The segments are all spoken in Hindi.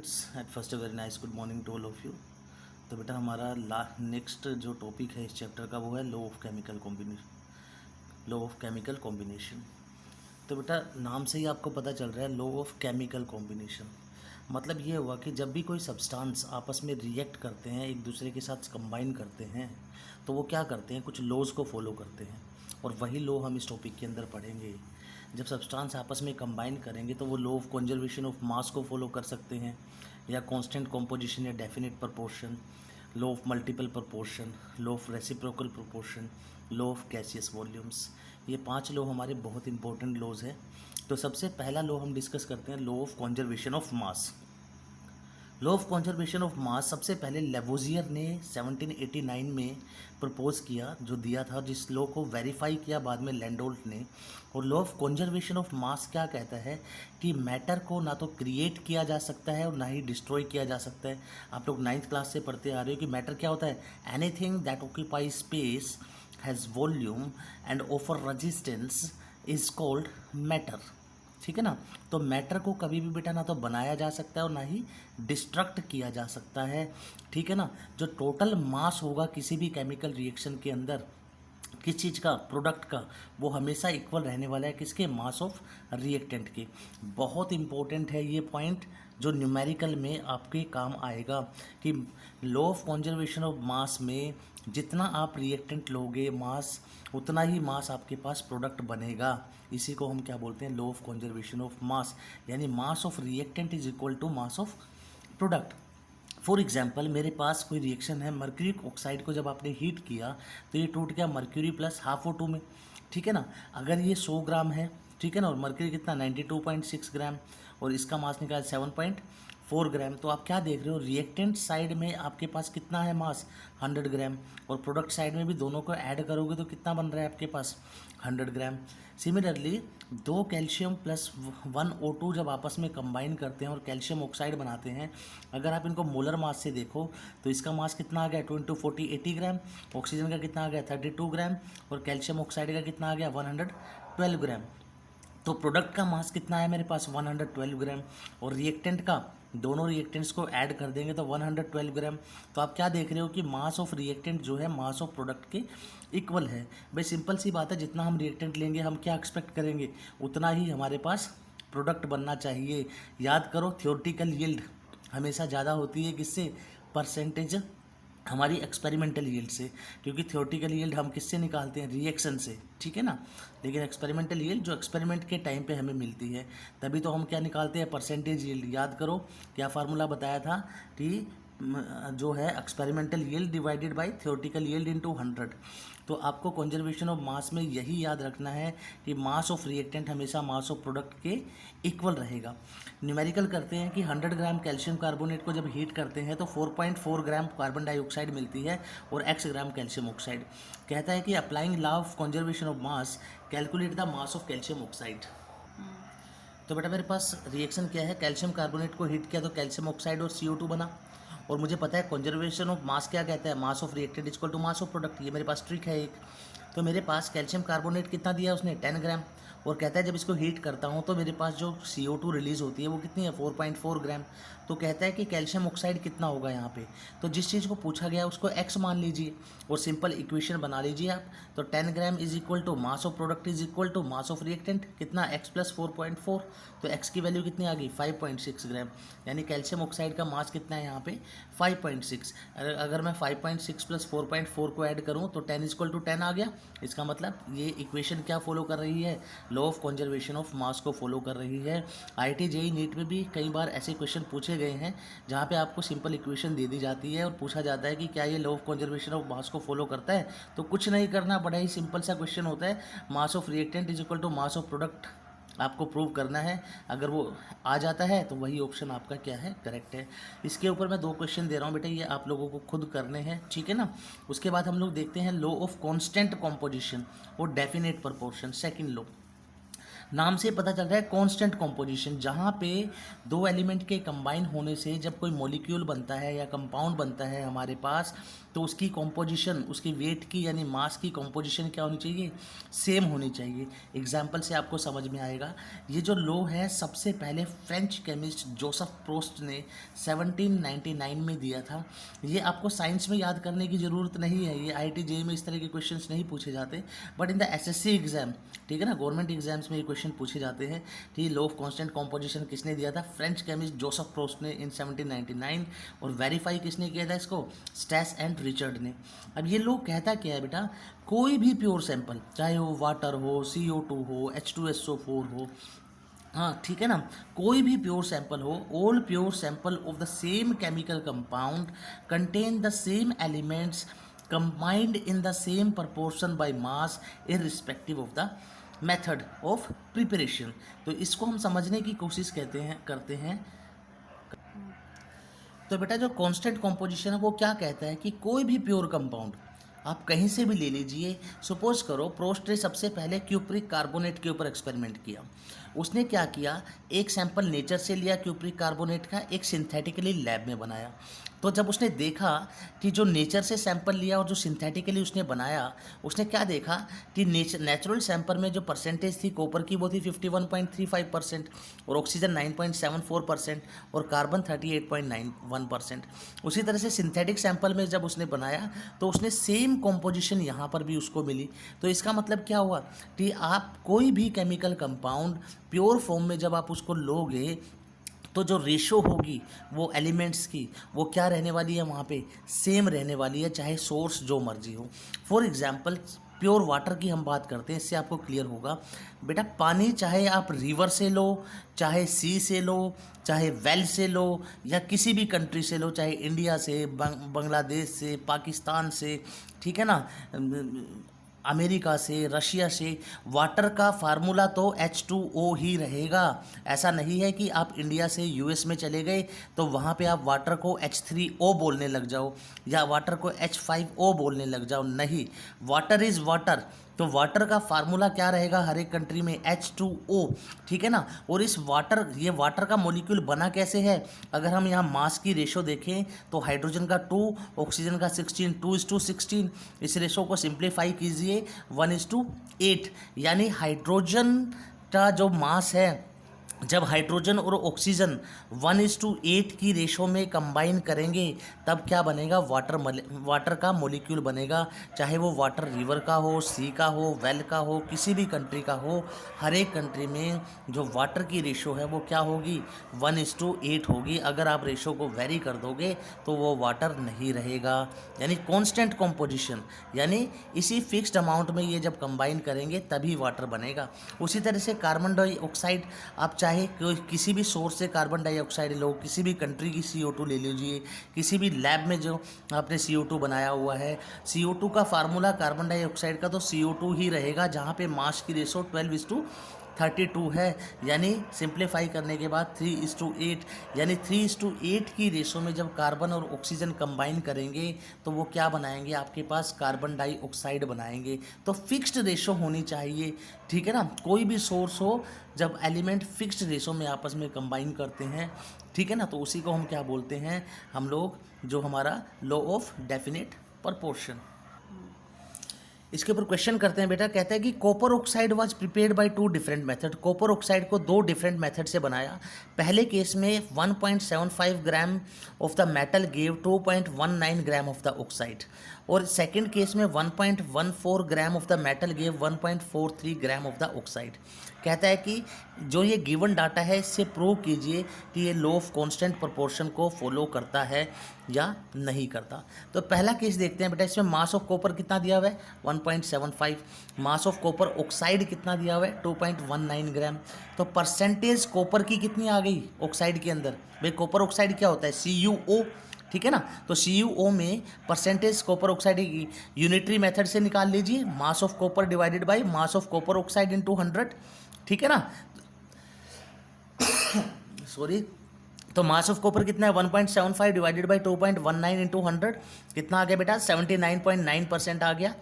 Students, at first very nice good morning to all of you. तो बेटा हमारा नेक्स्ट जो टॉपिक है इस चैप्टर का वो है लॉ ऑफ केमिकल कॉम्बिनेशन। तो बेटा नाम से ही आपको पता चल रहा है लॉ ऑफ केमिकल कॉम्बिनेशन। मतलब ये हुआ कि जब भी कोई सब्सटेंस आपस में रिएक्ट करते हैं, एक दूसरे के साथ कंबाइन करते हैं, तो वो क्या करते हैं, कुछ लॉज को फॉलो करते हैं। और वही लॉ हम इस टॉपिक के अंदर पढ़ेंगे। जब सब्सटेंस आपस में कंबाइन करेंगे तो वो लॉ ऑफ कंजर्वेशन ऑफ मास को फॉलो कर सकते हैं, या कांस्टेंट कॉम्पोजिशन या definite proportion, law of multiple proportion, law of reciprocal proportion, law of gaseous volumes. ये 5 लॉ हमारे बहुत इंपॉर्टेंट लॉज हैं। तो सबसे पहला लॉ हम डिस्कस करते हैं law of conservation of mass. Law of conservation of मास सबसे पहले लेवोजियर ने 1789 में प्रपोज किया, जो दिया था, जिस लॉ को वेरीफाई किया बाद में लैंडोल्ट ने। और लॉ ऑफ कंजर्वेशन ऑफ मास क्या कहता है कि मैटर को ना तो क्रिएट किया जा सकता है और ना ही डिस्ट्रॉय किया जा सकता है। आप लोग 9th क्लास से पढ़ते आ रहे हो कि मैटर क्या होता है, anything that occupy space has volume and offer resistance is called matter. ठीक है ना। तो मैटर को कभी भी बेटा ना तो बनाया जा सकता है और ना ही डिस्ट्रक्ट किया जा सकता है। ठीक है ना। जो टोटल मास होगा किसी भी केमिकल रिएक्शन के अंदर, किस चीज़ का, प्रोडक्ट का, वो हमेशा इक्वल रहने वाला है किसके, मास ऑफ रिएक्टेंट के। बहुत इंपॉर्टेंट है ये पॉइंट, जो न्यूमेरिकल में आपके काम आएगा कि law of conservation of mass में जितना आप रिएक्टेंट लोगे मास, उतना ही मास आपके पास प्रोडक्ट बनेगा। इसी को हम क्या बोलते हैं, law of conservation of mass. यानी mass of reactant is equal to mass of product. For example मेरे पास कोई रिएक्शन है, मर्क्यूरी ऑक्साइड को जब आपने हीट किया तो ये टूट गया मर्क्यूरी प्लस ½ O2 में। ठीक है ना। अगर ये 100 ग्राम है, ठीक है ना, और मर्क्यूरी कितना 92.6 ग्राम, और इसका मास निकाला 7.4 ग्राम, तो आप क्या देख रहे हो, रिएक्टेंट साइड में आपके पास कितना है मास, 100 ग्राम, और प्रोडक्ट साइड में भी दोनों को ऐड करोगे तो कितना बन रहा है आपके पास, 100 ग्राम। सिमिलरली 2 कैल्शियम प्लस 1 O2 जब आपस में कंबाइन करते हैं और कैल्शियम ऑक्साइड बनाते हैं, अगर आप इनको मोलर मास से देखो तो इसका मास कितना आ गया 20 40 80 ग्राम, ऑक्सीजन का कितना आ गया 32 ग्राम, और कैल्शियम ऑक्साइड का कितना आ गया 112 ग्राम। तो प्रोडक्ट का मास कितना है मेरे पास 112 ग्राम, और रिएक्टेंट का, दोनों रिएक्टेंट्स को ऐड कर देंगे तो 112 ग्राम। तो आप क्या देख रहे हो कि मास ऑफ रिएक्टेंट जो है मास ऑफ प्रोडक्ट के इक्वल है। भाई सिंपल सी बात है, जितना हम रिएक्टेंट लेंगे हम क्या एक्सपेक्ट करेंगे, उतना ही हमारे पास प्रोडक्ट बनना चाहिए। याद करो, थ्योरेटिकल यील्ड हमेशा ज़्यादा होती है किससे, परसेंटेज हमारी एक्सपेरिमेंटल यील्ड से, क्योंकि थ्योरेटिकल यील्ड हम किससे निकालते हैं, रिएक्शन से। ठीक है ना। लेकिन एक्सपेरिमेंटल यील्ड जो एक्सपेरिमेंट के टाइम पे हमें मिलती है, तभी तो हम क्या निकालते हैं, परसेंटेज यील्ड। याद करो क्या फार्मूला बताया था कि जो है experimental yield divided by theoretical yield into 100। तो आपको कंजर्वेशन ऑफ मास में यही याद रखना है कि मास ऑफ रिएक्टेंट हमेशा मास ऑफ प्रोडक्ट के इक्वल रहेगा। न्यूमेरिकल करते हैं कि 100 ग्राम कैल्शियम कार्बोनेट को जब हीट करते हैं तो 4.4 ग्राम कार्बन डाइऑक्साइड मिलती है और x ग्राम कैल्शियम ऑक्साइड। कहता है कि applying law of conservation of mass calculate the mass of calcium oxide. तो बेटा मेरे पास रिएक्शन क्या है, कैल्शियम कार्बोनेट को हीट किया तो कैल्शियम ऑक्साइड और CO2 बना, और मुझे पता है कंजर्वेशन ऑफ मास क्या कहता है, mass of reactant equal to mass of product. ये मेरे पास ट्रिक है एक। तो मेरे पास कैल्शियम कार्बोनेट कितना दिया उसने, 10 ग्राम, और कहता है जब इसको हीट करता हूँ तो मेरे पास जो CO2 रिलीज होती है वो कितनी है, 4.4 ग्राम। तो कहता है कि कैल्शियम ऑक्साइड कितना होगा यहाँ पे। तो जिस चीज़ को पूछा गया उसको x मान लीजिए और सिंपल इक्वेशन बना लीजिए आप। तो 10 gram is equal to mass of product is equal to mass of reactant, कितना x प्लस 4.4। तो x की वैल्यू कितनी आ गई, 5.6 ग्राम। यानी कैल्शियम ऑक्साइड का मास कितना है यहाँ पे, 5.6। अगर मैं 5.6 प्लस 4.4 को ऐड करूँ तो 10 इक्वल टू 10 आ गया। इसका मतलब ये इक्वेशन क्या फॉलो कर रही है, लॉ ऑफ कंजर्वेशन ऑफ मास को फॉलो कर रही है। IIT JEE नीट में भी कई बार ऐसे क्वेश्चन पूछे गए हैं जहाँ पे आपको सिंपल इक्वेशन दे दी जाती है और पूछा जाता है कि क्या ये लॉ ऑफ कंजर्वेशन ऑफ मास को फॉलो करता है। तो कुछ नहीं करना, बड़ा ही सिंपल सा क्वेश्चन होता है, mass of reactant is equal to mass of product आपको प्रूव करना है। अगर वो आ जाता है तो वही ऑप्शन आपका क्या है, करेक्ट है। इसके ऊपर मैं 2 क्वेश्चन दे रहा हूँ बेटा, ये आप लोगों को खुद करने हैं, ठीक है ना। उसके बाद हम लोग देखते हैं लॉ ऑफ कांस्टेंट कॉम्पोजिशन और डेफिनेट प्रोपोर्शन, सेकंड लॉ। नाम से पता चल रहा है कांस्टेंट कॉम्पोजिशन, जहाँ पे दो एलिमेंट के कंबाइन होने से जब कोई मॉलिक्यूल बनता है या कंपाउंड बनता है हमारे पास, तो उसकी कॉम्पोजिशन, उसकी वेट की यानी मास की कॉम्पोजिशन क्या होनी चाहिए, सेम होनी चाहिए। एग्जाम्पल से आपको समझ में आएगा। ये जो लॉ है सबसे पहले फ्रेंच केमिस्ट जोसेफ प्रोस्ट ने 1799 में दिया था। ये आपको साइंस में याद करने की ज़रूरत नहीं है, ये IIT JEE में इस तरह के क्वेश्चंस नहीं पूछे जाते, but in the SSC exam, ठीक है ना, गवर्नमेंट एग्जाम्स में ये क्वेश्चन पूछे जाते हैं कि लॉ ऑफ कांस्टेंट कॉम्पोजिशन किसने दिया था, फ्रेंच केमिस्ट जोसेफ प्रोस्ट ने इन 1799, और वेरीफाई किसने किया था इसको, स्टेस एंड रिचर्ड ने। अब ये लॉ कहता क्या है बेटा, कोई भी प्योर सैंपल, चाहे वो वाटर हो, CO2 हो, H2SO4 हो, हाँ ठीक है ना, कोई भी प्योर सैंपल हो, all pure sample of the same chemical compound contain the same elements combined in the same proportion by mass irrespective of the method of preparation। तो इसको हम समझने की कोशिश करते हैं। तो बेटा जो कांस्टेंट कॉम्पोजिशन है वो क्या कहता है कि कोई भी प्योर कंपाउंड आप कहीं से भी ले लीजिए। सपोज करो प्रोस्ट ने सबसे पहले क्यूप्रिक कार्बोनेट के ऊपर एक्सपेरिमेंट किया। उसने क्या किया, एक सैंपल नेचर से लिया क्यूप्रिक कार्बोनेट का, एक सिंथेटिकली लैब में बनाया। तो जब उसने देखा कि जो नेचर से सैंपल लिया और जो सिंथेटिकली उसने बनाया, उसने क्या देखा कि नेचुरल सैंपल में जो परसेंटेज थी कॉपर की वो थी 51.35% और ऑक्सीजन 9.74% और कार्बन 38.91%। उसी तरह से सिंथेटिक सैंपल में जब उसने बनाया तो उसने सेम कॉम्पोजिशन यहाँ पर भी उसको मिली। तो इसका मतलब क्या हुआ कि आप कोई भी केमिकल कंपाउंड प्योर फॉर्म में जब आप उसको लोगे तो जो रेशो होगी वो एलिमेंट्स की वो क्या रहने वाली है, वहाँ पे सेम रहने वाली है, चाहे सोर्स जो मर्जी हो। फॉर एग्जांपल प्योर वाटर की हम बात करते हैं, इससे आपको क्लियर होगा। बेटा पानी चाहे आप रिवर से लो, चाहे सी से लो, चाहे वेल से लो, या किसी भी कंट्री से लो, चाहे इंडिया से, बांग्लादेश से, पाकिस्तान से, ठीक है ना, अमेरिका से, रशिया से, वाटर का फार्मूला तो H2O ही रहेगा। ऐसा नहीं है कि आप इंडिया से US में चले गए तो वहाँ पे आप वाटर को H3O बोलने लग जाओ या वाटर को H5O बोलने लग जाओ, नहीं, वाटर इज़ वाटर। तो वाटर का फार्मूला क्या रहेगा हर एक कंट्री में, H2O, ठीक है ना। और इस वाटर, ये वाटर का मॉलिक्यूल बना कैसे है, अगर हम यहाँ मास की रेशो देखें तो हाइड्रोजन का 2, ऑक्सीजन का 16, 2:16। इस रेशो को सिंप्लीफाई कीजिए 1:8, यानी हाइड्रोजन का जो मास है, जब हाइड्रोजन और ऑक्सीजन 1:8 की रेशो में कंबाइन करेंगे तब क्या बनेगा, वाटर का मॉलिक्यूल बनेगा। चाहे वो वाटर रिवर का हो, सी का हो, वेल का हो, किसी भी कंट्री का हो, हर एक कंट्री में जो वाटर की रेशो है वो क्या होगी, 1:8 होगी। अगर आप रेशो को वेरी कर दोगे तो वो वाटर नहीं रहेगा, यानी कॉन्स्टेंट कॉम्पोजिशन, यानी इसी फिक्स्ड अमाउंट में ये जब कंबाइन करेंगे तभी वाटर बनेगा। उसी तरह से कार्बन डाइऑक्साइड, आप चाहे किसी भी सोर्स से कार्बन डाइऑक्साइड लो, किसी भी कंट्री की CO2 ले लीजिए, किसी भी लैब में जो आपने CO2 बनाया हुआ है, CO2 का फार्मूला कार्बन डाइऑक्साइड का तो CO2 ही रहेगा, जहाँ पे मास की रेशो 12:32 है, यानी सिंप्लीफाई करने के बाद 3:8, यानी 3:8 की रेशो में जब कार्बन और ऑक्सीजन कंबाइन करेंगे तो वो क्या बनाएंगे, आपके पास कार्बन डाइऑक्साइड बनाएंगे। तो फिक्स्ड रेशो होनी चाहिए, ठीक है ना। कोई भी सोर्स हो, जब एलिमेंट फिक्स्ड रेशो में आपस में कंबाइन करते हैं, ठीक है ना, तो उसी को हम क्या बोलते हैं हम लोग, जो हमारा लॉ ऑफ डेफिनेट प्रोपोर्शन। इसके ऊपर क्वेश्चन करते हैं बेटा, कहता है कि copper oxide was prepared by 2 different method. Copper oxide को 2 डिफरेंट मेथड से बनाया। पहले केस में 1.75 gram of the metal gave 2.19 gram of the oxide, और सेकंड केस में 1.14 gram of the metal gave 1.43 gram of the oxide. कहता है कि जो ये गिवन डाटा है इससे प्रूव कीजिए कि ये लॉ ऑफ कांस्टेंट प्रोपोर्शन को फॉलो करता है या नहीं करता। तो पहला केस देखते हैं बेटा, इसमें मास ऑफ कॉपर कितना दिया हुआ है 1.75, मास ऑफ कॉपर ऑक्साइड कितना दिया हुआ है 2.19 ग्राम। तो परसेंटेज कॉपर की कितनी आ गई ऑक्साइड के अंदर, भाई कॉपर ऑक्साइड क्या होता है CuO, ठीक है ना। तो CuO में परसेंटेज कॉपर ऑक्साइड की यूनिटरी मेथड से निकाल लीजिए, mass of copper divided by mass of copper oxide into 100, ठीक है ना। सॉरी, तो मास ऑफ कॉपर कितना है 1.75 डिवाइडेड बाय 2.19 इंटू 100, कितना आ गया बेटा 79.9% आ गया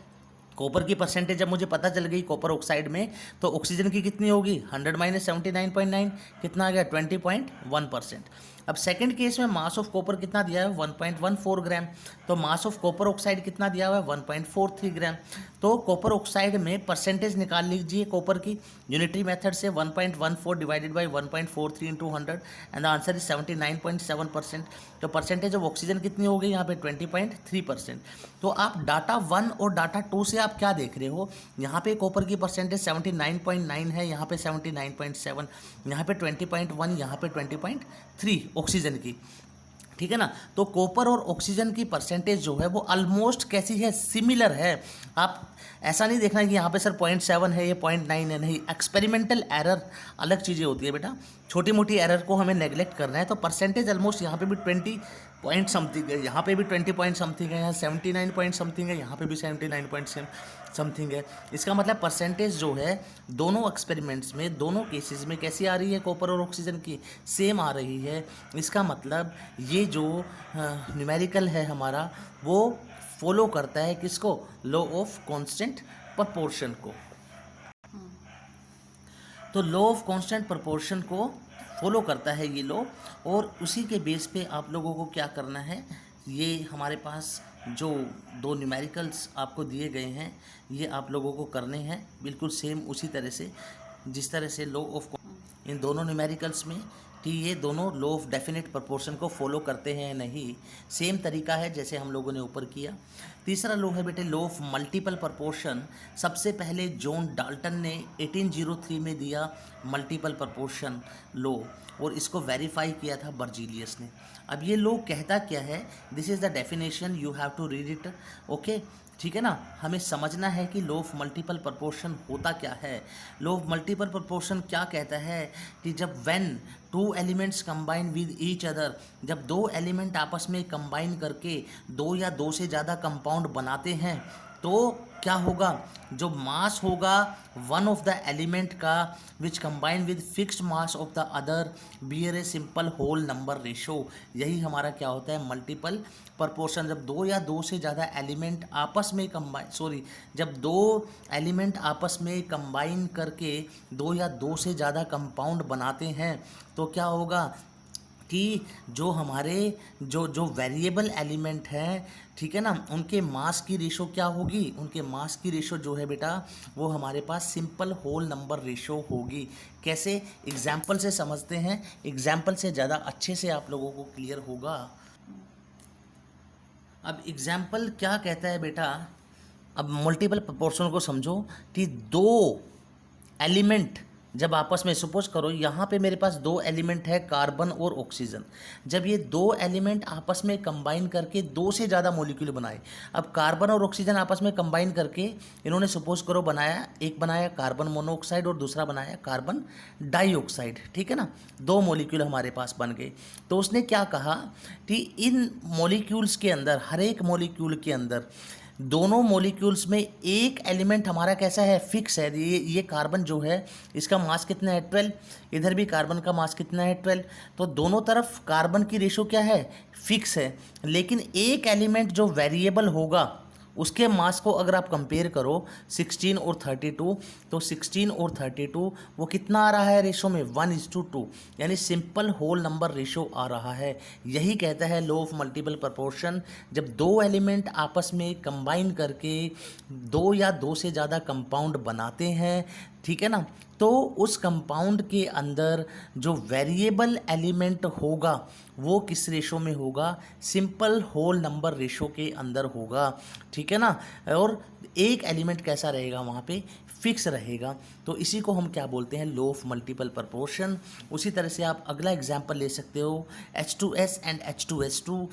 कॉपर की परसेंटेज जब मुझे पता चल गई कॉपर ऑक्साइड में, तो ऑक्सीजन की कितनी होगी 100 माइनस 79.9, कितना आ गया 20.1%। अब सेकंड केस में मास ऑफ कॉपर कितना दिया है 1.14 ग्राम, तो मास ऑफ कॉपर ऑक्साइड कितना दिया हुआ है 1.43 ग्राम। तो कॉपर ऑक्साइड में परसेंटेज निकाल लीजिए कॉपर की यूनिटरी मेथड से, 1.14 divided by 1.43 into 100 and the answer is 79.7%। तो परसेंटेज ऑफ ऑक्सीजन कितनी हो गई यहाँ पे 20.3%। तो आप डाटा 1 और डाटा 2 से आप क्या देख रहे हो, यहाँ पे कॉपर की परसेंटेज 79.9 है, यहाँ पे 79.7, यहाँ पे 20.1, यहाँ पे 20.3 ऑक्सीजन की, ठीक है ना। तो कॉपर और ऑक्सीजन की परसेंटेज जो है वो ऑलमोस्ट कैसी है, सिमिलर है। आप ऐसा नहीं देखना कि यहाँ पे सर 0.7 है, ये 0.9 है, नहीं, एक्सपेरिमेंटल एरर अलग चीज़ें होती है बेटा, छोटी मोटी एरर को हमें नेगलेक्ट करना है। तो परसेंटेज ऑलमोस्ट यहाँ पे भी 20 पॉइंट समथिंग है, यहाँ पे भी 20 पॉइंट समथिंग है, यहाँ 79 पॉइंट समथिंग है, यहाँ पे भी 79 पॉइंट समथिंग है। इसका मतलब परसेंटेज जो है दोनों एक्सपेरिमेंट्स में, दोनों केसेस में कैसी आ रही है, कॉपर और ऑक्सीजन की सेम आ रही है। इसका मतलब ये जो न्यूमेरिकल है हमारा वो फॉलो करता है किसको, लॉ ऑफ कांस्टेंट प्रोपोर्शन को। तो लॉ ऑफ कांस्टेंट प्रोपोर्शन को फॉलो करता है ये लॉ, और उसी के बेस पे आप लोगों को क्या करना है, ये हमारे पास जो दो न्यूमेरिकल्स आपको दिए गए हैं ये आप लोगों को करने हैं बिल्कुल सेम उसी तरह से जिस तरह से लॉ ऑफ इन दोनों न्यूमेरिकल्स में कि ये दोनों लॉ ऑफ डेफिनेट प्रोपोर्शन को फॉलो करते हैं या नहीं, सेम तरीका है जैसे हम लोगों ने ऊपर किया। तीसरा लॉ है बेटे लॉ ऑफ मल्टीपल प्रोपोर्शन। सबसे पहले जॉन डाल्टन ने 1803 में दिया मल्टीपल प्रोपोर्शन लॉ, और इसको वेरीफाई किया था बर्जीलियस ने। अब ये लॉ कहता क्या है, this is the definition, you have to read it, okay, ठीक है ना। हमें समझना है कि लॉ ऑफ मल्टीपल प्रोपोर्शन होता क्या है। लॉ ऑफ मल्टीपल प्रोपोर्शन क्या कहता है कि जब when two elements combine with each other, जब दो एलिमेंट आपस में कंबाइन करके दो या दो से ज़्यादा कंपाउंड बनाते हैं, तो क्या होगा, जो मास होगा वन ऑफ द एलिमेंट का which combine with fixed mass of the other bear a simple whole number ratio, यही हमारा क्या होता है मल्टीपल प्रोपोर्शन। जब दो या दो से ज़्यादा एलिमेंट आपस में जब दो एलिमेंट आपस में कंबाइन करके दो या दो से ज़्यादा कंपाउंड बनाते हैं, तो क्या होगा कि जो हमारे जो वेरिएबल एलिमेंट हैं, ठीक है ना, उनके मास की रेशो क्या होगी, उनके मास की रेशो जो है बेटा वो हमारे पास सिंपल होल नंबर रेशो होगी। कैसे, एग्जाम्पल से समझते हैं, एग्जाम्पल से ज़्यादा अच्छे से आप लोगों को क्लियर होगा। अब एग्जाम्पल क्या कहता है बेटा, अब मल्टीपल प्रोपोर्शन को समझो कि दो एलिमेंट जब आपस में, सपोज करो यहाँ पे मेरे पास दो एलिमेंट है कार्बन और ऑक्सीजन, जब ये दो एलिमेंट आपस में कंबाइन करके दो से ज़्यादा मॉलिक्यूल बनाए, अब कार्बन और ऑक्सीजन आपस में कंबाइन करके इन्होंने सपोज करो बनाया, एक बनाया कार्बन मोनोऑक्साइड और दूसरा बनाया कार्बन डाइऑक्साइड, ठीक है ना, दो मॉलिक्यूल हमारे पास बन गए। तो उसने क्या कहा कि इन मॉलिक्यूल्स के अंदर, हर एक मॉलिक्यूल के अंदर दोनों मॉलिक्यूल्स में एक एलिमेंट हमारा कैसा है, फिक्स है। ये कार्बन जो है इसका मास कितना है 12, इधर भी कार्बन का मास कितना है 12, तो दोनों तरफ कार्बन की रेशो क्या है, फिक्स है। लेकिन एक एलिमेंट जो वेरिएबल होगा उसके मास को अगर आप कंपेयर करो 16 और 32, तो 16 और 32 वो कितना आ रहा है रेशो में 1:2, यानी सिंपल होल नंबर रेशो आ रहा है। यही कहता है लॉ ऑफ मल्टीपल प्रोपोर्शन, जब दो एलिमेंट आपस में कंबाइन करके दो या दो से ज़्यादा कंपाउंड बनाते हैं, ठीक है ना, तो उस कंपाउंड के अंदर जो वेरिएबल एलिमेंट होगा वो किस रेशो में होगा, सिंपल होल नंबर रेशो के अंदर होगा, ठीक है ना। और एक एलिमेंट कैसा रहेगा वहाँ पे, फिक्स रहेगा। तो इसी को हम क्या बोलते हैं, लॉ ऑफ मल्टीपल प्रोपोर्शन। उसी तरह से आप अगला एग्जांपल ले सकते हो H2S एंड H2S2।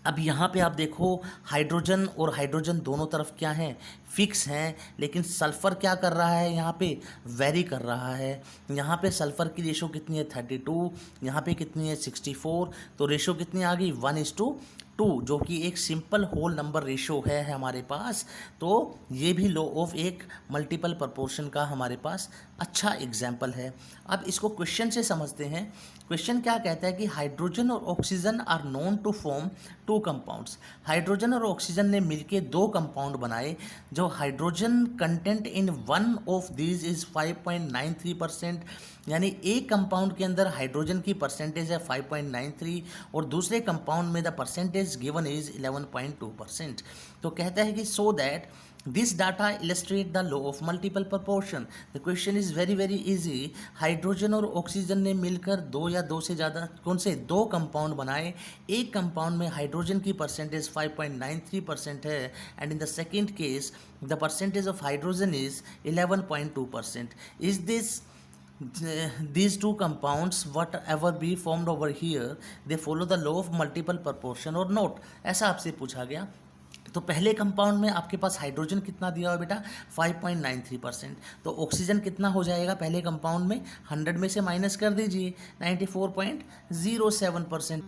अब यहाँ पे आप देखो हाइड्रोजन और हाइड्रोजन दोनों तरफ क्या हैं, फिक्स हैं, लेकिन सल्फ़र क्या कर रहा है, यहाँ पे वेरी कर रहा है। यहाँ पे सल्फ़र की रेशो कितनी है 32, यहाँ पे कितनी है 64, तो रेशो कितनी आ गई 1:2, जो कि एक सिंपल होल नंबर रेशो है हमारे पास। तो ये भी लॉ ऑफ एक मल्टीपल प्रोपोर्शन का हमारे पास अच्छा एग्जाम्पल है। अब इसको क्वेश्चन से समझते हैं। क्वेश्चन क्या कहता है कि हाइड्रोजन और oxygen are known to form two compounds. Hydrogen और ऑक्सीजन ने मिलके दो कंपाउंड बनाए जो hydrogen content in one of these is 5.93%, यानी एक कंपाउंड के अंदर हाइड्रोजन की परसेंटेज है 5.93 और दूसरे कंपाउंड में द परसेंटेज गिवन इज 11.2%। तो कहता है कि so that this data illustrate the law of multiple proportion. The question is very very easy. Hydrogen और ऑक्सीजन ने मिलकर दो या दो से ज़्यादा कौन से दो कंपाउंड बनाए। एक कंपाउंड में हाइड्रोजन की परसेंटेज 5.93% है and in the second case the percentage of hydrogen is 11.2%। Is this these two compounds whatever be formed over here they follow the law of multiple proportion or not, ऐसा आपसे पूछा गया। तो पहले कंपाउंड में आपके पास हाइड्रोजन कितना दिया हुआ बेटा 5.93%, तो ऑक्सीजन कितना हो जाएगा पहले कंपाउंड में 100 में से माइनस कर दीजिए 94.07%।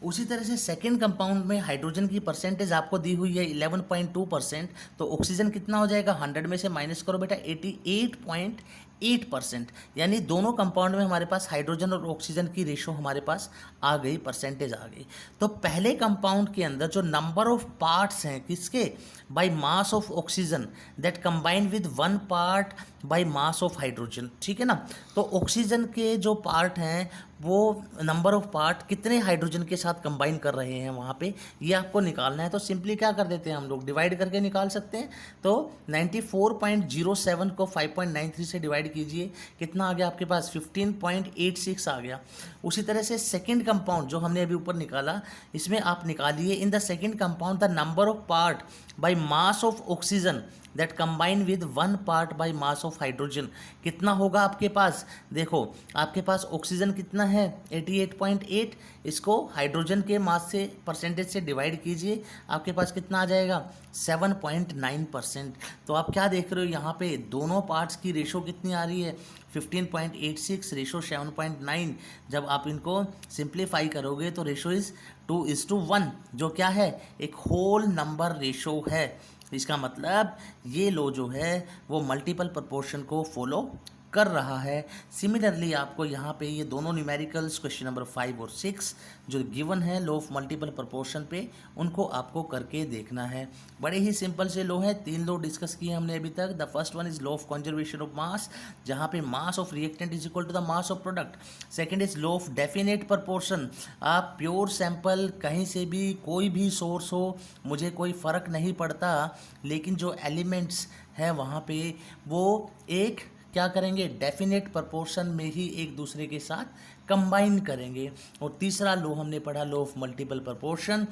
उसी तरह से सेकेंड कंपाउंड में हाइड्रोजन की परसेंटेज आपको दी हुई है 11.2%, तो ऑक्सीजन कितना हो जाएगा 100 में से माइनस करो बेटा 88.8%, यानी दोनों कंपाउंड में हमारे पास हाइड्रोजन और ऑक्सीजन की रेशो हमारे पास आ गई, परसेंटेज आ गई। तो पहले कंपाउंड के अंदर जो नंबर ऑफ पार्ट्स हैं किसके by mass of oxygen that combined with one part by mass of hydrogen, ठीक है ना। तो ऑक्सीजन के जो पार्ट हैं वो नंबर ऑफ पार्ट कितने हाइड्रोजन के साथ कंबाइन कर रहे हैं वहाँ पे, ये आपको निकालना है। तो सिंपली क्या कर देते हैं हम लोग, डिवाइड करके निकाल सकते हैं। तो 94.07 को 5.93 से डिवाइड कीजिए, कितना आ गया आपके पास 15.86 आ गया। उसी तरह से सेकंड कंपाउंड जो हमने अभी ऊपर निकाला, इसमें आप निकालिए in the second compound the number of part by mass of oxygen that combine with one part by mass of hydrogen, कितना होगा आपके पास। देखो आपके पास ऑक्सीजन कितना है 88.8, इसको हाइड्रोजन के मास से परसेंटेज से डिवाइड कीजिए, आपके पास कितना आ जाएगा 7.9%। तो आप क्या देख रहे हो यहाँ पे दोनों पार्ट्स की रेशो कितनी आ रही है 15.86 रेशो 7.9। जब आप इनको सिंप्लीफाई करोगे तो रेशो इज़ 2:1, जो क्या है एक होल नंबर रेशो है। इसका मतलब ये लो जो है वो मल्टीपल प्रोपोर्शन को फॉलो कर रहा है। सिमिलरली आपको यहाँ पे ये दोनों न्यूमेरिकल्स क्वेश्चन नंबर 5 और 6 जो गिवन है लो ऑफ मल्टीपल प्रोपोर्शन पे, उनको आपको करके देखना है। बड़े ही सिंपल से लो हैं, 3 लो डिस्कस किए हमने अभी तक। The first one is law of conservation of mass, जहाँ पे mass of reactant is equal to the mass of product. Second is law of definite proportion, आप प्योर सैंपल कहीं से भी कोई भी सोर्स हो मुझे कोई फ़र्क नहीं पड़ता, लेकिन जो एलिमेंट्स हैं वहाँ पे वो एक क्या करेंगे डेफिनेट प्रोपोर्शन में ही एक दूसरे के साथ कंबाइन करेंगे। और तीसरा लो हमने पढ़ा लो ऑफ मल्टीपल प्रोपोर्शन,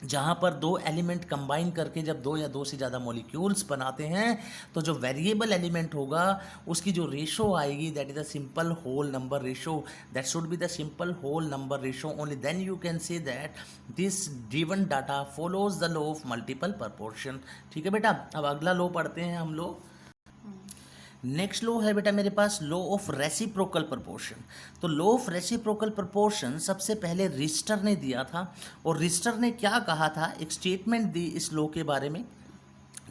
जहाँ पर दो एलिमेंट कंबाइन करके जब दो या दो से ज़्यादा मॉलिक्यूल्स बनाते हैं तो जो वेरिएबल एलिमेंट होगा उसकी जो रेशो आएगी that is a simple whole number ratio, that should be the simple whole number ratio, only then you can say that this given data follows the law of multiple proportion. ठीक है बेटा, अब अगला लो पढ़ते हैं हम लोग। नेक्स्ट लो है बेटा मेरे पास लो ऑफ रेसिप्रोकल प्रोपोर्शन। तो लो ऑफ रेसिप्रोकल प्रोपोर्शन सबसे पहले रिस्टर ने दिया था, और रिस्टर ने क्या कहा था, एक स्टेटमेंट दी इस लो के बारे में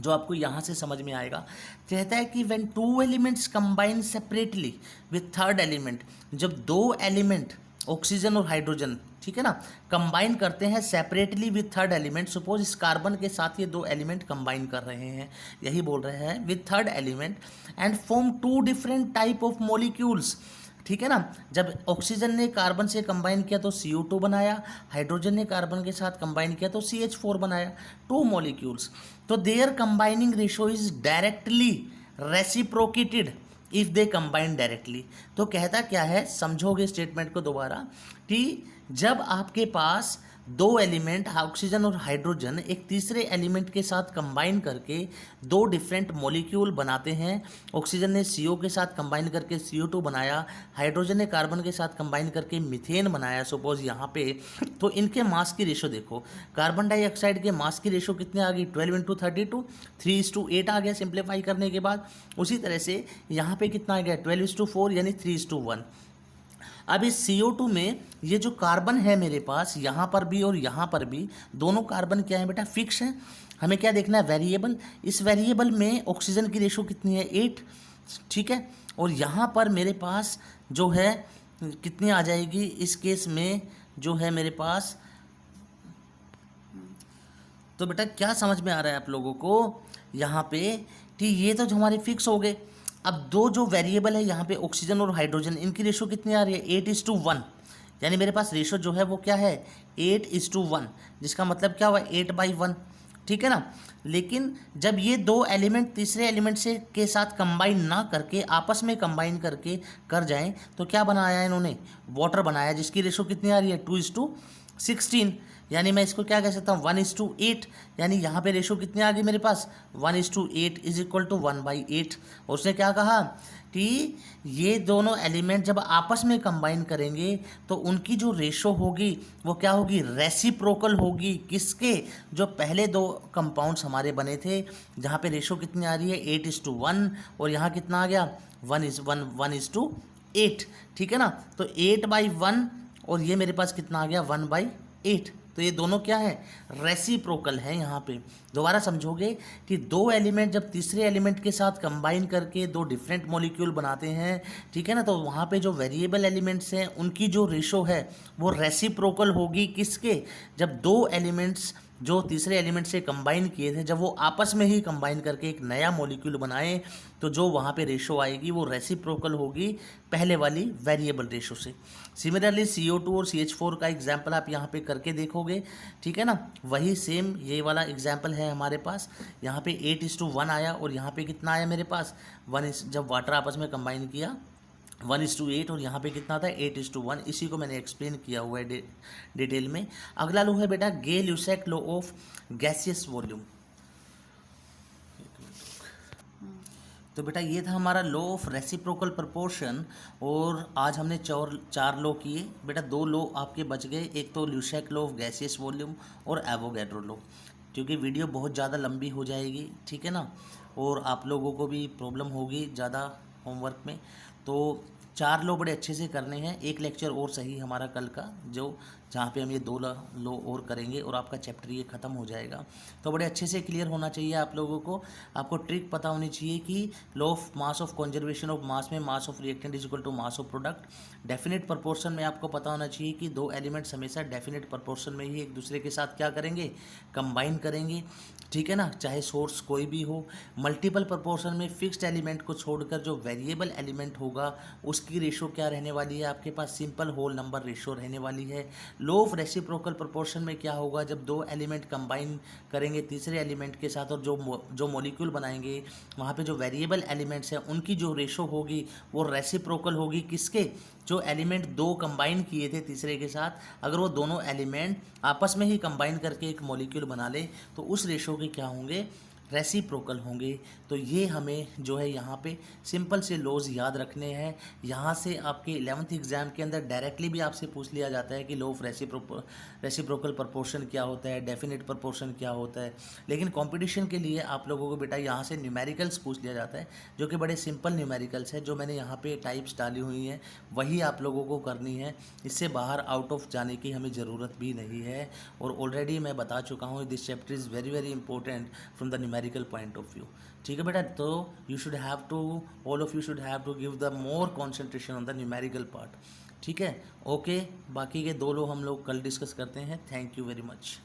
जो आपको यहाँ से समझ में आएगा। कहता है कि when two elements combine separately with third element, जब दो एलिमेंट ऑक्सीजन और हाइड्रोजन ठीक है ना कंबाइन करते हैं separately with third element, suppose इस कार्बन के साथ ये दो एलिमेंट कंबाइन कर रहे हैं, यही बोल रहे हैं with third element, and form two different type of molecules. ठीक है ना, जब ऑक्सीजन ने कार्बन से कंबाइन किया तो CO2 बनाया, हाइड्रोजन ने कार्बन के साथ कंबाइन किया तो CH4 बनाया, टू मॉलिक्यूल्स। तो their combining ratio is directly reciprocated if they combine directly. तो कहता क्या है, समझोगे स्टेटमेंट को दोबारा, कि जब आपके पास दो एलिमेंट ऑक्सीजन और हाइड्रोजन एक तीसरे एलिमेंट के साथ कंबाइन करके दो डिफरेंट मॉलिक्यूल बनाते हैं, ऑक्सीजन ने CO के साथ कंबाइन करके CO2 बनाया, हाइड्रोजन ने कार्बन के साथ कंबाइन करके मीथेन बनाया सपोज यहाँ पे, तो इनके मास की रेशो देखो, कार्बन डाइऑक्साइड के मास की रेशो कितने आ गई 12 × 32, 3:8 आ गया सिंप्लीफाई करने के बाद। उसी तरह से यहाँ पे कितना आ गया 12:4 यानी 3:1। अब इस CO2 में ये जो कार्बन है मेरे पास यहाँ पर भी और यहाँ पर भी, दोनों कार्बन क्या है बेटा फिक्स है, हमें क्या देखना है वेरिएबल। इस वेरिएबल में ऑक्सीजन की रेशो कितनी है 8, ठीक है, और यहाँ पर मेरे पास जो है कितनी आ जाएगी, इस केस में जो है मेरे पास तो बेटा क्या समझ में आ रहा है आप लोगों को यहाँ पे कि ये तो जो हमारे फिक्स हो गए। अब दो जो वेरिएबल है यहाँ पे ऑक्सीजन और हाइड्रोजन, इनकी रेशो कितनी आ रही है 8:1, यानी मेरे पास रेशो जो है वो क्या है 8:1, जिसका मतलब क्या हुआ 8/1, ठीक है ना। लेकिन जब ये दो एलिमेंट तीसरे एलिमेंट से के साथ कंबाइन ना करके आपस में कंबाइन करके कर जाएं तो क्या बनाया इन्होंने वाटर बनाया, जिसकी रेशो कितनी आ रही है 2:16, यानी मैं इसको क्या कह सकता हूँ 1:8, यानी यहाँ पे रेशो कितनी आ गई मेरे पास 1:8 इज इक्वल टू 1/8। और उसने क्या कहा कि ये दोनों एलिमेंट जब आपस में कंबाइन करेंगे तो उनकी जो रेशो होगी वो क्या होगी रेसिप्रोकल होगी, किसके जो पहले दो कंपाउंड्स हमारे बने थे, जहाँ पे रेशो कितनी आ रही है 8:1 और यहाँ कितना आ गया 1:8, ठीक है ना। तो 8/1 और ये मेरे पास कितना आ गया 1/8, तो ये दोनों क्या है रेसिप्रोकल है। यहाँ पे दोबारा समझोगे कि दो एलिमेंट जब तीसरे एलिमेंट के साथ कंबाइन करके दो डिफरेंट मॉलिक्यूल बनाते हैं, ठीक है ना, तो वहाँ पे जो वेरिएबल एलिमेंट्स हैं उनकी जो रेशो है वो रेसिप्रोकल होगी, किसके जब दो एलिमेंट्स जो तीसरे एलिमेंट से कंबाइन किए थे जब वो आपस में ही कंबाइन करके एक नया मॉलिक्यूल बनाए तो जो वहाँ पे रेशो आएगी वो रेसिप्रोकल होगी पहले वाली वेरिएबल रेशो से। सिमिलरली CO2 और CH4 का एग्जाम्पल आप यहाँ पे करके देखोगे, ठीक है ना, वही सेम ये वाला एग्जाम्पल है हमारे पास। यहाँ पे 8:1 आया और यहाँ पे कितना आया मेरे पास जब वाटर आपस में कंबाइन किया 1:8 और यहाँ पे कितना था 8:1, इसी को मैंने एक्सप्लेन किया हुआ है डिटेल में। अगला लॉ है बेटा गे ल्यूसेक लॉ ऑफ गैसियस वॉल्यूम। तो बेटा ये था हमारा लॉ ऑफ रेसिप्रोकल प्रोपोर्शन और आज हमने चार लॉ किए बेटा। दो लॉ आपके बच गए, एक तो ल्यूसेक लॉ ऑफ गैसियस वॉल्यूम और एवोगैड्रो लॉ, क्योंकि वीडियो बहुत ज़्यादा लंबी हो जाएगी, ठीक है ना, और आप लोगों को भी प्रॉब्लम होगी ज़्यादा होमवर्क में। तो चार लॉ बड़े अच्छे से करने हैं, एक लेक्चर और सही हमारा कल का जो जहाँ पे हम ये दो लॉ और करेंगे और आपका चैप्टर ये ख़त्म हो जाएगा। तो बड़े अच्छे से क्लियर होना चाहिए आप लोगों को। आपको ट्रिक पता होनी चाहिए कि law of mass of conservation of mass में mass of reactant is equal to mass of product. Definite proportion में आपको पता होना चाहिए कि दो एलिमेंट्स हमेशा डेफिनेट प्रोपोर्शन में ही एक दूसरे के साथ क्या करेंगे कंबाइन करेंगे, ठीक है ना, चाहे सोर्स कोई भी हो। मल्टीपल प्रोपोर्शन में फिक्स्ड एलिमेंट को छोड़कर जो वेरिएबल एलिमेंट होगा उसकी रेशो क्या रहने वाली है आपके पास सिंपल होल नंबर रेशो रहने वाली है। लॉ ऑफ रेसिप्रोकल प्रोपोर्शन में क्या होगा जब दो एलिमेंट कंबाइन करेंगे तीसरे एलिमेंट के साथ और जो मॉलिक्यूल बनाएंगे वहाँ पे जो वेरिएबल एलिमेंट्स हैं उनकी जो रेशो होगी वो रेसिप्रोकल होगी, किसके जो एलिमेंट दो कंबाइन किए थे तीसरे के साथ, अगर वो दोनों एलिमेंट आपस में ही कंबाइन करके एक मॉलिक्यूल बना ले तो उस रेशो के क्या होंगे रेसिप्रोकल होंगे। तो ये हमें जो है यहाँ पे सिंपल से लॉज याद रखने हैं। यहाँ से आपके 11th एग्जाम के अंदर डायरेक्टली भी आपसे पूछ लिया जाता है कि लॉ ऑफ रेसिप्रोकल प्रोपोर्शन क्या होता है, डेफिनेट प्रोपोर्शन क्या होता है। लेकिन कंपटीशन के लिए आप लोगों को बेटा यहाँ से न्यूमेरिकल्स पूछ लिया जाता है जो कि बड़े सिंपल न्यूमेरिकल्स है, जो मैंने यहाँ पे टाइप्स डाली हुई हैं वही आप लोगों को करनी है। इससे बाहर आउट ऑफ जाने की हमें ज़रूरत भी नहीं है। और ऑलरेडी मैं बता चुका हूँ this chapter is very very important from the numerical point of view, ठीक है बेटा। तो you should have to all of you should have to give the more concentration on the numerical part, ठीक है। ओके, बाकी के दो लोग हम लोग कल डिस्कस करते हैं। Thank you very much.